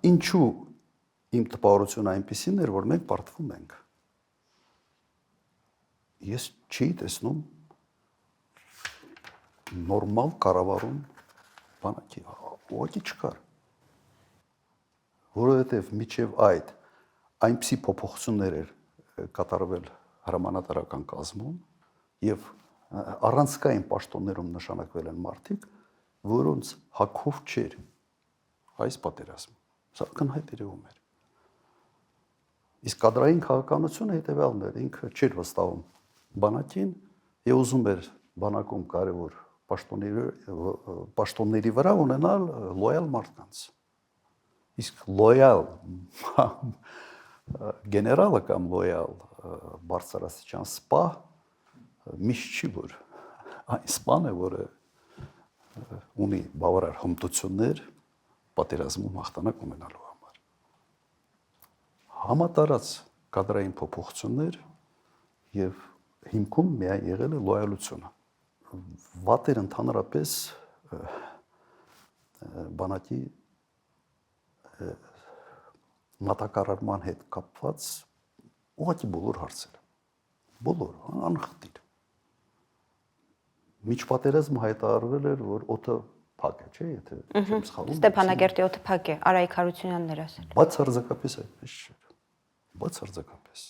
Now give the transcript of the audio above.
ինչու իմ տպավորությունը այնպեսին էր, որ մենք պարտվում ենք։ Ես չի տեսնում նորմալ կառավարում բանակի, ուղղակի չկար։ Որովհետև միջև այդ այնպիսի փոփոխություններ էր կատարվել հրամանատարական կազմում եւ առանցքային պաշտոններում նշանակվել են մարդիկ, որոնց հակով չէր այս պատերազմը։ Սա ակնհայտ երևում էր։ Իսկ կադրային քաղաքականությունը հետևյալն էր, ինքը չէր վստահում բանակին եւ ուզում էր բանակում կարևոր պաշտոնների վրա ունենալ լոյալ մարդկանց։ Իսկ լոյալ գեներալը կամ լոյալ բարձրաստիճան սպա միշտ չի որ այն սպան է, որը ունի բավարար հմտություններ պատերազմում հաղթանակ ունենալու համար։ Համատարած կադրային փոփոխություններ եւ հիմքում միայն եղել է լոյալությունը։ Վատեր ընդհանրապես բանակի մատակարարման հետ կապված ուղղակի բոլոր հարցերը։ Բոլոր, անխտիր։ Միջպատերազմը հայտարարվել էր, որ օդը փակ է, չէ՞, եթե չեմ սխալվում։ Ստեփանագերտի օդը փակ է, Արայիկ Հարությունյանն էր ասել։ Բացարձակապես այդպես չէր։ Բացարձակապես։